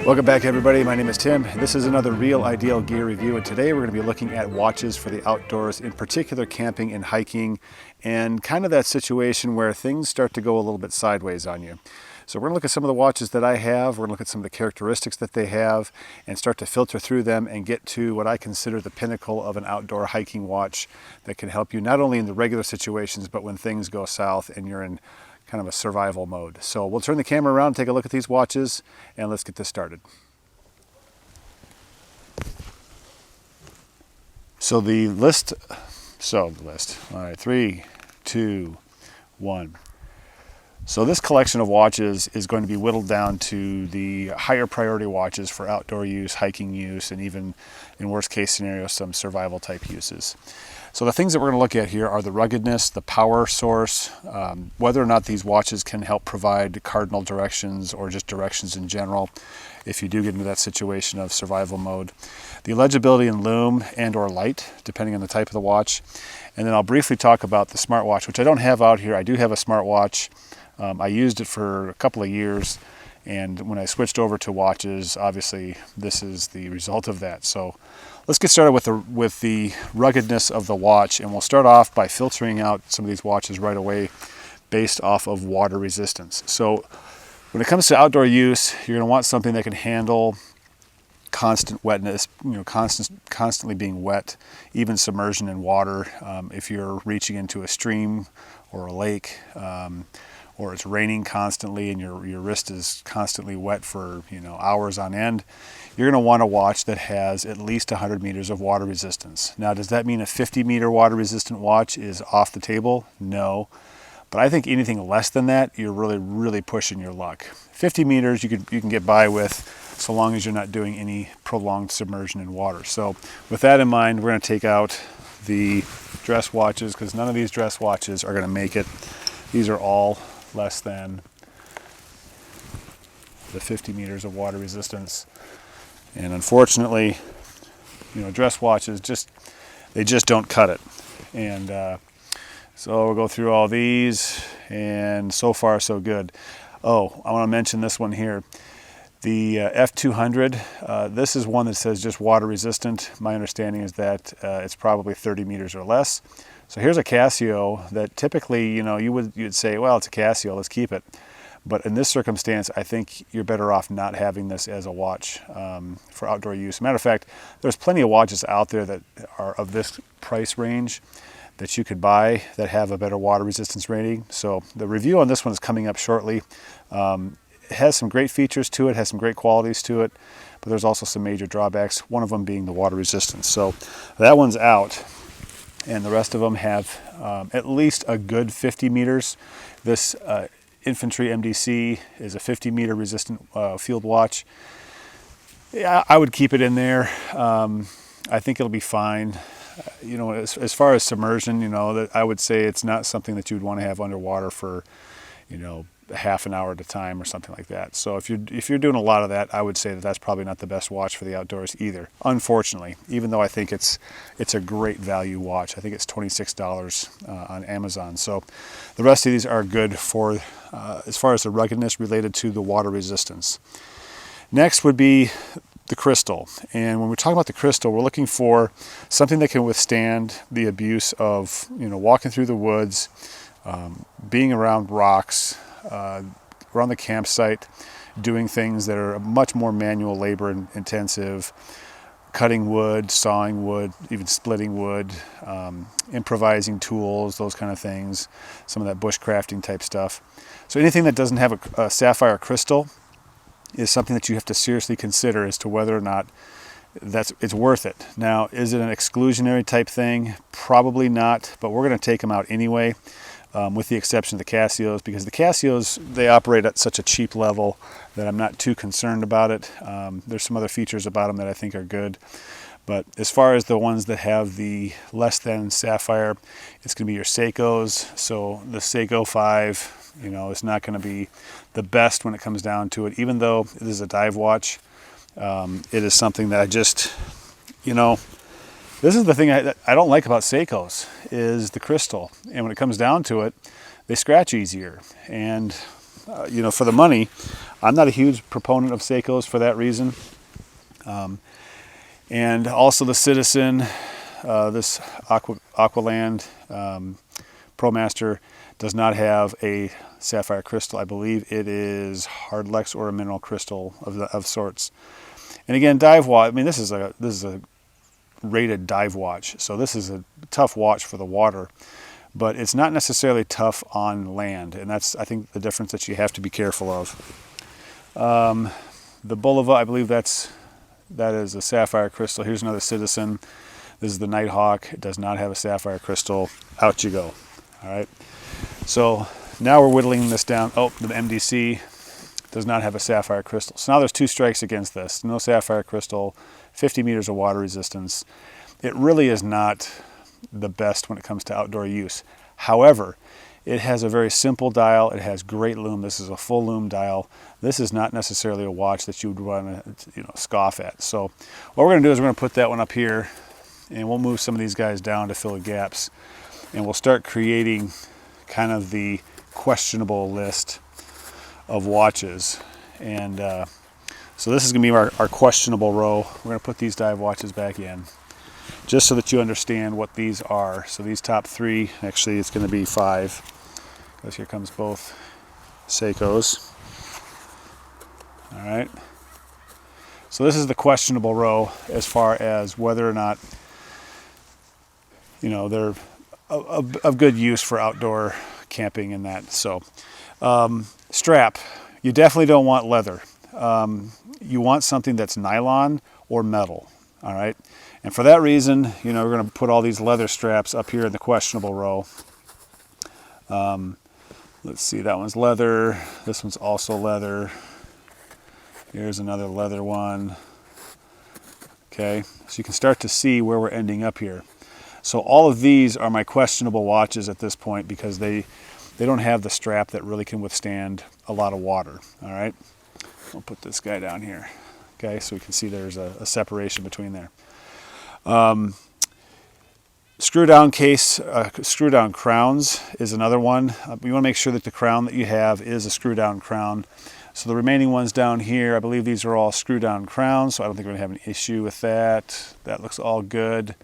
Welcome back, everybody. My name is Tim. This is another Real Ideal Gear review, and today we're going to be looking at watches for the outdoors, in particular camping and hiking, and kind of that situation where things start to go a little bit sideways on you. So we're going to look at some of the watches that I have, we're going to look at some of the characteristics that they have, and start to filter through them and get to what I consider the pinnacle of an outdoor hiking watch that can help you not only in the regular situations, but when things go south and you're in kind of a survival mode. So we'll turn the camera around and take a look at these watches, and let's get this started. So the list, all right, 3, 2, 1. So this collection of watches is going to be whittled down to the higher priority watches for outdoor use, hiking use, and even in worst case scenarios, some survival type uses. So the things that we're going to look at here are the ruggedness, the power source, whether or not these watches can help provide cardinal directions or just directions in general if you do get into that situation of survival mode, the legibility in lume and or light, depending on the type of the watch. And then I'll briefly talk about the smartwatch, which I don't have out here. I do have a smartwatch. I used it for a couple of years, and when I switched over to watches, obviously this is the result of that. So let's get started with the ruggedness of the watch, and we'll start off by filtering out some of these watches right away based off of water resistance. So when it comes to outdoor use, you're going to want something that can handle constant wetness, constantly being wet, even submersion in water. If you're reaching into a stream or a lake, or it's raining constantly and your wrist is constantly wet for hours on end, you're going to want a watch that has at least 100 meters of water resistance. Now, does that mean a 50-meter water resistant watch is off the table? No. But I think anything less than that, you're really pushing your luck. 50 meters you can get by with, so long as you're not doing any prolonged submersion in water. So with that in mind, we're going to take out the dress watches, because none of these dress watches are going to make it. These are all less than the 50 meters of water resistance. And unfortunately, dress watches just don't cut it. And so we'll go through all these, and so far so good. Oh, I want to mention this one here. The F200, this is one that says just water resistant. My understanding is that it's probably 30 meters or less. So here's a Casio that typically, you'd say, well, it's a Casio, let's keep it. But in this circumstance, I think you're better off not having this as a watch for outdoor use. Matter of fact, there's plenty of watches out there that are of this price range that you could buy that have a better water resistance rating. So the review on this one is coming up shortly. It has some great features to it, has some great qualities to it, but there's also some major drawbacks, one of them being the water resistance. So that one's out, and the rest of them have at least a good 50 meters. This Infantry MDC is a 50 meter resistant field watch. Yeah, I would keep it in there. I think it'll be fine. As far as submersion, that I would say it's not something that you would want to have underwater for, half an hour at a time or something like that. So if you're doing a lot of that, I would say that that's probably not the best watch for the outdoors either. Unfortunately, even though I think it's a great value watch. I think it's $26 on Amazon. So the rest of these are good for as far as the ruggedness related to the water resistance. Next would be the crystal. And when we're talking about the crystal, we're looking for something that can withstand the abuse of, walking through the woods, being around rocks, around the campsite, doing things that are much more manual labor intensive, cutting wood, sawing wood, even splitting wood, improvising tools, those kind of things, some of that bushcrafting type stuff. So anything that doesn't have a sapphire crystal is something that you have to seriously consider as to whether or not it's worth it. Now, is it an exclusionary type thing? Probably not, but we're going to take them out anyway. with the exception of the Casios, because the Casios, they operate at such a cheap level that I'm not too concerned about it. There's some other features about them that I think are good. But as far as the ones that have the less than sapphire, it's going to be your Seikos. So the Seiko 5, you know, is not going to be the best when it comes down to it. Even though it is a dive watch, it is something that I just, you know, this is the thing I don't like about Seikos is the crystal. And when it comes down to it, they scratch easier. And, you know, for the money, I'm not a huge proponent of Seikos for that reason. And also the Citizen, this Aqualand ProMaster does not have a sapphire crystal. I believe it is Hardlex or a mineral crystal of sorts. And again, dive watch. I mean, this is a rated dive watch, so this is a tough watch for the water, but it's not necessarily tough on land, and that's, I think, the difference that you have to be careful of. The Bulova, I believe that is a sapphire crystal. Here's another Citizen. This is the Nighthawk. It does not have a sapphire crystal. Out you go. All right. So now we're whittling this down. Oh, the MDC does not have a sapphire crystal. So now there's 2 strikes against this. No sapphire crystal, 50 meters of water resistance. It really is not the best when it comes to outdoor use. However, it has a very simple dial. It has great lume. This is a full lume dial. This is not necessarily a watch that you would want to, you know, scoff at. So what we're going to do is we're going to put that one up here, and we'll move some of these guys down to fill the gaps, and we'll start creating kind of the questionable list of watches. And so this is going to be our questionable row. We're going to put these dive watches back in, just so that you understand what these are. So these top 3, actually it's going to be 5, because here comes both Seikos. All right. So this is the questionable row as far as whether or not, you know, they're of good use for outdoor camping and that. So strap, you definitely don't want leather. You want something that's nylon or metal. All right. And for that reason, you know, we're going to put all these leather straps up here in the questionable row. Let's see, that one's leather. This one's also leather. Here's another leather one. Okay, so you can start to see where we're ending up here. So all of these are my questionable watches at this point because they don't have the strap that really can withstand a lot of water. All right, we'll put this guy down here. Okay, so we can see there's a separation between there. Screw down case, screw down crowns is another one. You want to make sure that the crown that you have is a screw down crown. So the remaining ones down here, I believe these are all screw down crowns, so I don't think we're going to have an issue with that. That looks all good.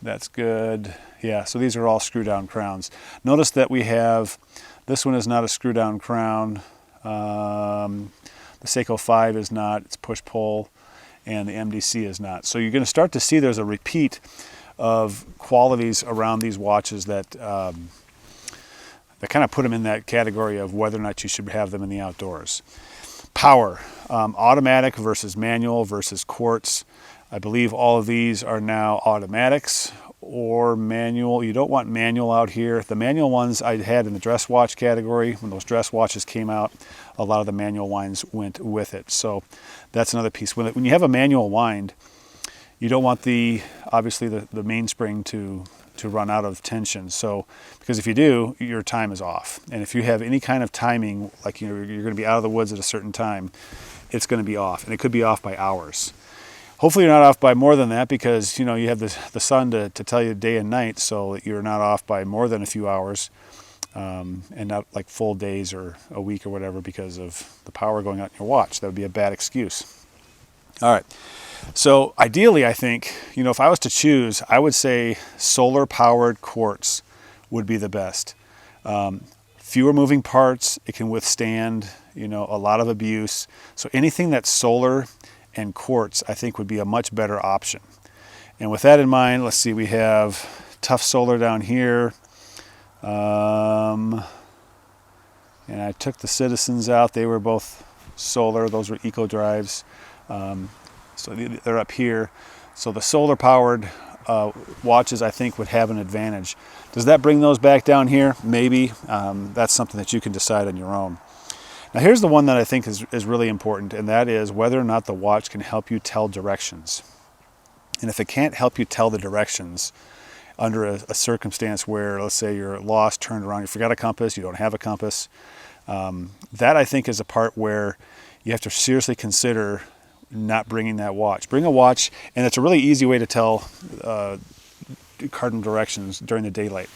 That's good. Yeah, so these are all screw down crowns. Notice that we have, this one is not a screw down crown. The Seiko 5 is not, it's push pull, and the MDC is not. So you're going to start to see there's a repeat of qualities around these watches that kind of put them in that category of whether or not you should have them in the outdoors. Power, automatic versus manual versus quartz. I believe all of these are now automatics or manual. You don't want manual out here. The manual ones I had in the dress watch category, when those dress watches came out, a lot of the manual winds went with it. So that's another piece. When you have a manual wind, you don't want obviously the mainspring to run out of tension. So, because if you do, your time is off. And if you have any kind of timing, like you're going to be out of the woods at a certain time, it's going to be off, and it could be off by hours. Hopefully you're not off by more than that, because you have the sun to tell you day and night, so that you're not off by more than a few hours, and not like full days or a week or whatever because of the power going out in your watch. That would be a bad excuse. All right. So ideally, I think, if I was to choose, I would say solar-powered quartz would be the best. Fewer moving parts, it can withstand, a lot of abuse. So anything that's solar and quartz, I think, would be a much better option. And with that in mind, let's see, we have Tough Solar down here. And I took the Citizens out. They were both solar. Those were eco drives. So they're up here. So the solar powered watches I think would have an advantage. Does that bring those back down here? Maybe. That's something that you can decide on your own. Now here's the one that I think is really important, and that is whether or not the watch can help you tell directions. And if it can't help you tell the directions under a circumstance where, let's say you're lost, turned around, you forgot a compass, you don't have a compass, that I think is a part where you have to seriously consider not bringing that watch. Bring a watch, and it's a really easy way to tell cardinal directions during the daylight.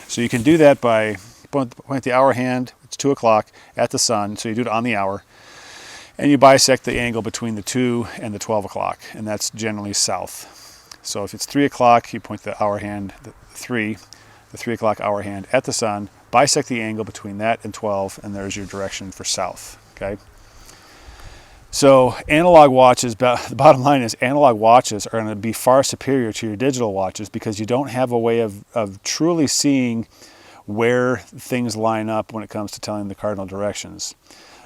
So you can do that by point the hour hand, it's 2 o'clock at the sun, so you do it on the hour, and you bisect the angle between the 2 and the 12 o'clock, and that's generally south. So if it's 3 o'clock, you point the hour hand, the 3 o'clock hour hand at the sun, bisect the angle between that and 12, and there's your direction for south, okay? So analog watches, the bottom line is analog watches are going to be far superior to your digital watches because you don't have a way of truly seeing where things line up when it comes to telling the cardinal directions.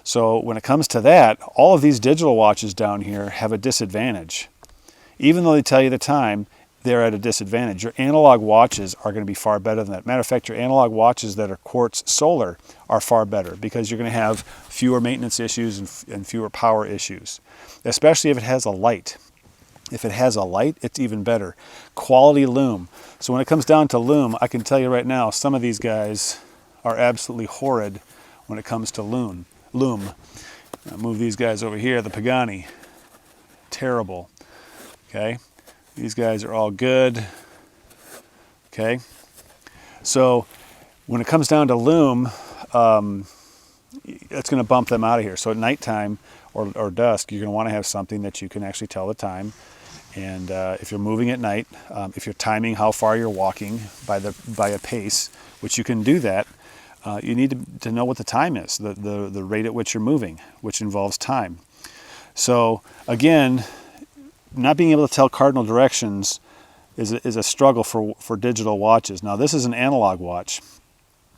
So when it comes to that, all of these digital watches down here have a disadvantage. Even though they tell you the time, they're at a disadvantage. Your analog watches are going to be far better than that. Matter of fact, your analog watches that are quartz solar are far better because you're going to have fewer maintenance issues and fewer power issues, especially if it has a light. If it has a light, it's even better. Quality lume. So when it comes down to lume, I can tell you right now, some of these guys are absolutely horrid when it comes to lume. I'll move these guys over here, the Pagani. Terrible. Okay. These guys are all good. Okay. So when it comes down to lume, it's going to bump them out of here. So at nighttime or dusk, you're going to want to have something that you can actually tell the time. And if you're moving at night, if you're timing how far you're walking by a pace, which you can do that, you need to know what the time is, the rate at which you're moving, which involves time. So again, not being able to tell cardinal directions is a struggle for digital watches. Now this is an analog watch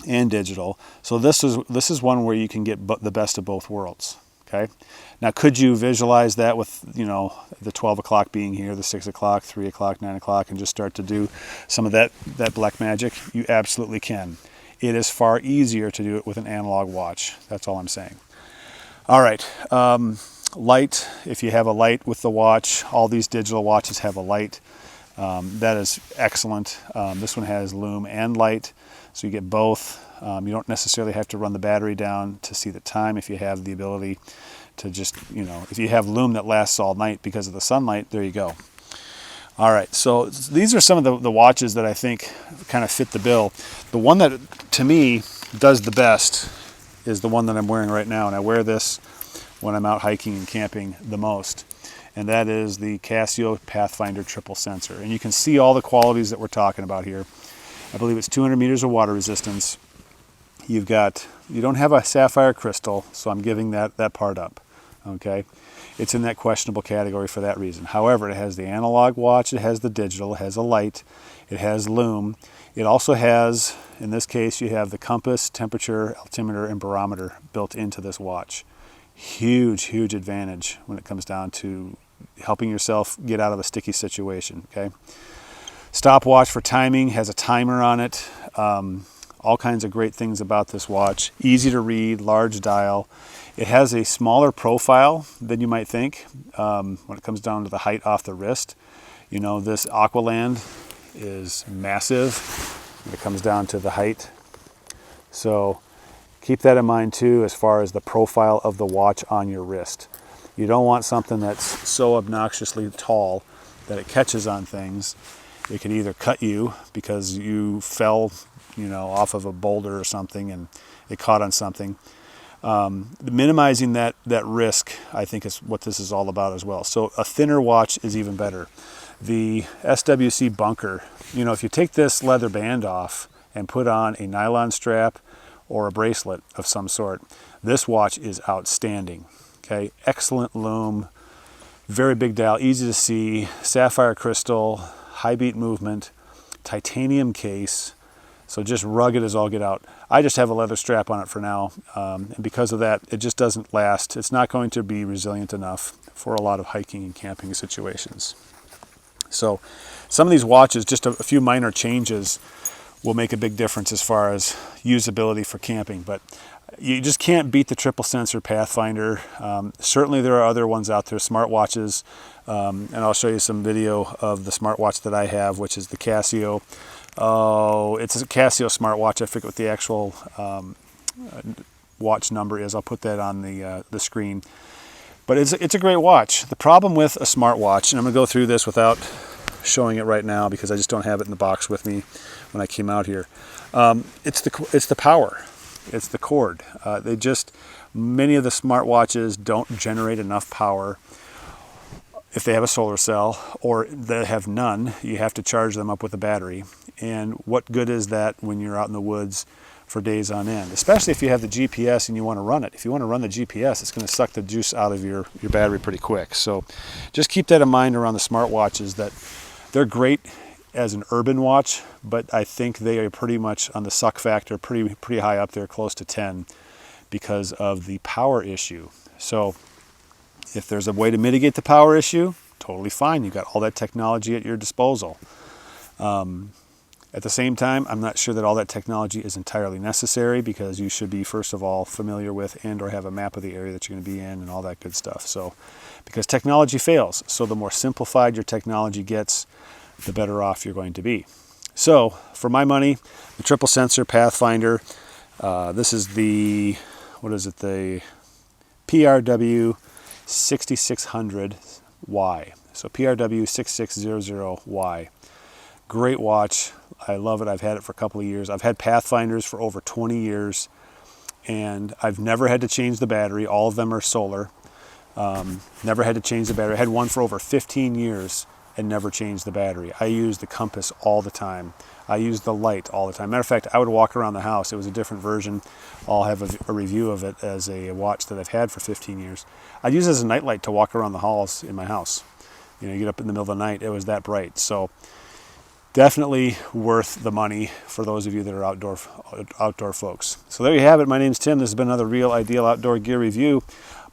and digital, so this is one where you can get the best of both worlds. Okay. Now, could you visualize that with, the 12 o'clock being here, the 6 o'clock, 3 o'clock, 9 o'clock, and just start to do some of that black magic? You absolutely can. It is far easier to do it with an analog watch. That's all I'm saying. All right. Light, if you have a light with the watch, all these digital watches have a light. That is excellent. This one has lume and light, so you get both. You don't necessarily have to run the battery down to see the time if you have the ability to just, if you have lume that lasts all night because of the sunlight, there you go. All right, so these are some of the watches that I think kind of fit the bill. The one that, to me, does the best is the one that I'm wearing right now, and I wear this when I'm out hiking and camping the most, and that is the Casio Pathfinder triple sensor. And you can see all the qualities that we're talking about here. I believe it's 200 meters of water resistance. You don't have a sapphire crystal, so I'm giving that part up, okay? It's in that questionable category for that reason. However, it has the analog watch, it has the digital, it has a light, it has lume. It also has, in this case, you have the compass, temperature, altimeter, and barometer built into this watch. Huge, huge advantage when it comes down to helping yourself get out of a sticky situation, okay? Stopwatch for timing, has a timer on it. All kinds of great things about this watch. Easy to read, large dial. It has a smaller profile than you might think when it comes down to the height off the wrist. This Aqualand is massive when it comes down to the height. So keep that in mind too as far as the profile of the watch on your wrist. You don't want something that's so obnoxiously tall that it catches on things. It can either cut you because you fell off of a boulder or something and it caught on something. Minimizing that risk, I think, is what this is all about as well. So a thinner watch is even better. The SWC bunker, if you take this leather band off and put on a nylon strap or a bracelet of some sort, this watch is outstanding. Okay, excellent lume, very big dial, easy to see, sapphire crystal, high beat movement, titanium case. So just rugged as all get out. I just have a leather strap on it for now, and because of that, it just doesn't last. It's not going to be resilient enough for a lot of hiking and camping situations. So some of these watches, just a few minor changes will make a big difference as far as usability for camping. But you just can't beat the triple sensor Pathfinder. Certainly there are other ones out there, smartwatches, and I'll show you some video of the smartwatch that I have, which is the Casio. Oh, it's a Casio smartwatch. I forget what the actual watch number is. I'll put that on the screen. But it's a great watch. The problem with a smartwatch, and I'm going to go through this without showing it right now because I just don't have it in the box with me when I came out here. It's the power. It's the cord. Many of the smartwatches don't generate enough power. If they have a solar cell or they have none, you have to charge them up with a battery. And what good is that when you're out in the woods for days on end, especially if you have the GPS and you want to run it. If you want to run the GPS, it's going to suck the juice out of your battery pretty quick. So just keep that in mind around the smartwatches, that they're great as an urban watch, but I think they are pretty much on the suck factor, pretty high up there, close to 10, because of the power issue. So if there's a way to mitigate the power issue, totally fine. You've got all that technology at your disposal. At the same time, I'm not sure that all that technology is entirely necessary, because you should be, first of all, familiar with and or have a map of the area that you're going to be in and all that good stuff. So, because technology fails, so the more simplified your technology gets, the better off you're going to be. So, for my money, the triple sensor Pathfinder, this is the PRW 6600Y. So PRW 6600Y. Great watch. I love it. I've had it for a couple of years. I've had Pathfinders for over 20 years, and I've never had to change the battery. All of them are solar. Never had to change the battery. I had one for over 15 years and never changed the battery. I use the compass all the time. I use the light all the time. Matter of fact, I would walk around the house. It was a different version. I'll have a review of it as a watch that I've had for 15 years. I'd use it as a nightlight to walk around the halls in my house. You get up in the middle of the night, it was that bright. So definitely worth the money for those of you that are outdoor folks. So there you have it. My name's Tim. This has been another Real Ideal Outdoor Gear review.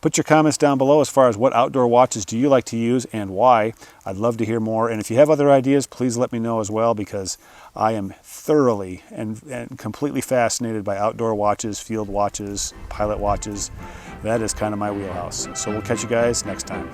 Put your comments down below as far as what outdoor watches do you like to use and why. I'd love to hear more. And if you have other ideas, please let me know as well, because I am thoroughly and completely fascinated by outdoor watches, field watches, pilot watches. That is kind of my wheelhouse. So we'll catch you guys next time.